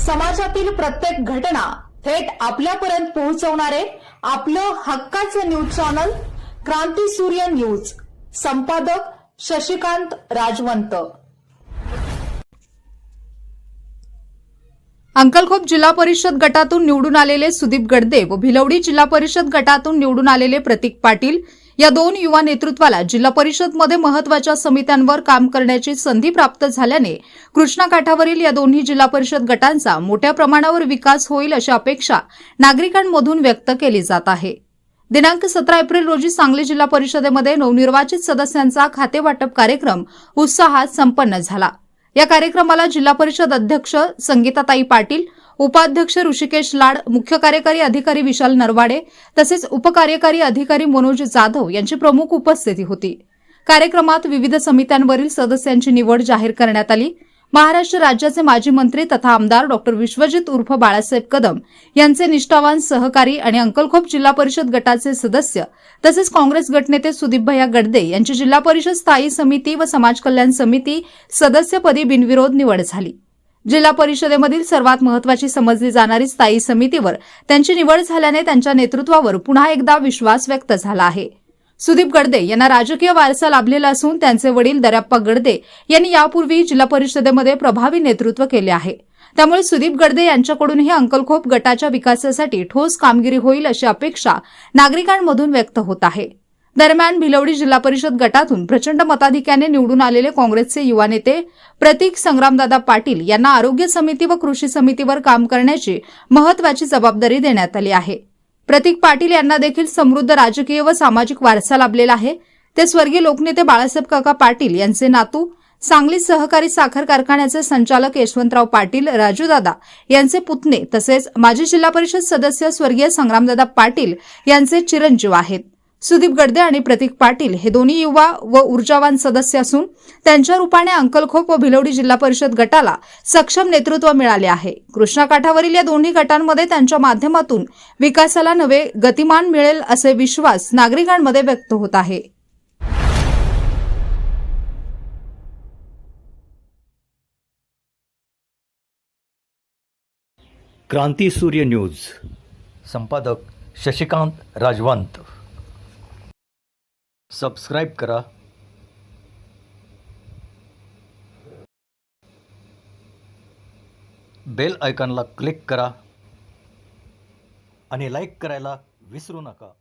समाजातील प्रत्येक घटना थेट आपल्यापर्यंत पोहोचवणारे आपलं हक्काचं न्यूज चॅनल क्रांती सूर्य न्यूज. संपादक शशिकांत राजवंत. अंकलखोप जिल्हा परिषद गटातून निवडून आलेले सुदीप गडदे व भिलवडी जिल्हा परिषद गटातून निवडून आलेले प्रतीक पाटील या दोन युवा नेतृत्वाला जिल्हा परिषदमध्ये महत्वाच्या समित्यांवर काम करण्याची संधी प्राप्त झाल्याने कृष्णा काठावरील या दोन्ही जिल्हा परिषद गटांचा मोठ्या प्रमाणावर विकास होईल अशी अपेक्षा नागरिकांमधून व्यक्त केली जात आहे. दिनांक 17 एप्रिल रोजी सांगली जिल्हा परिषदेमध्ये नवनिर्वाचित सदस्यांचा खातेवाटप कार्यक्रम उत्साहात संपन्न झाला. या कार्यक्रमाला जिल्हा परिषद अध्यक्ष संगीताताई पाटील, उपाध्यक्ष ऋषिकेश लाड, मुख्य कार्यकारी अधिकारी विशाल नरवाडे तसेच उपकार्यकारी अधिकारी मनोज जाधव यांची प्रमुख उपस्थिती होती. कार्यक्रमात विविध समित्यांवरील सदस्यांची निवड जाहीर करण्यात आली. महाराष्ट्र राज्याचे माजी मंत्री तथा आमदार डॉ विश्वजित उर्फ बाळासाहेब कदम यांचे निष्ठावान सहकारी आणि अंकलखोप जिल्हा परिषद गटाचे सदस्य तसेच काँग्रेस गटनेते सुदीपभैया गडदे यांची जिल्हा परिषद स्थायी समिती व समाज कल्याण समिती सदस्यपदी बिनविरोध निवड झाली. जिल्हा परिषदेमधील सर्वात महत्वाची समजली जाणारी स्थायी समितीवर त्यांची निवड झाल्याने त्यांच्या नेतृत्वावर पुन्हा एकदा विश्वास व्यक्त झाला आहे. सुदीप गडदे यांना राजकीय वारसा लाभलेला असून त्यांचे वडील दर्याप्पा गडदे यांनी यापूर्वी जिल्हा परिषदेमध्ये प्रभावी नेतृत्व केले आहे. त्यामुळे सुदीप गडदे यांच्याकडूनही अंकलखोप गटाच्या विकासासाठी ठोस कामगिरी होईल अशी अपेक्षा नागरिकांमधून व्यक्त होत आहे. दरम्यान भिलवडी जिल्हा परिषद गटातून प्रचंड मताधिक्याने निवडून आलेले काँग्रेसचे युवा नेते प्रतीक संग्रामदादा पाटील यांना आरोग्य समिती व कृषी समितीवर काम करण्याची महत्वाची जबाबदारी देण्यात आली आहे. प्रतीक पाटील यांना देखील समृद्ध राजकीय व सामाजिक वारसा लाभलेला आहे. ते स्वर्गीय लोकनेते बाळासाहेब काका पाटील यांचे नातू, सांगली सहकारी साखर कारखान्याचे संचालक यशवंतराव पाटील राजूदादा यांचे पुतणे तसेच माजी जिल्हा परिषद सदस्य स्वर्गीय संग्रामदादा पाटील यांचे चिरंजीव आहेत. सुदीप गडदे आणि प्रतीक पाटील हे दोन्ही युवा व ऊर्जावान सदस्य असून त्यांच्या रूपाने अंकलखोप व भिलवडी जिल्हा परिषद गटाला सक्षम नेतृत्व मिळाले आहे. कृष्णा काठावरील या दोन्ही गटांमध्ये त्यांच्या माध्यमातून विकासाला नवे गतिमान मिळेल असे विश्वास नागरिकांमध्ये व्यक्त होत आहे. क्रांती सूर्य न्यूज. संपादक शशिकांत राजवंत. सबस्क्राईब करा, बेल आयकॉनला क्लिक करा आणि लाईक करायला विसरू नका.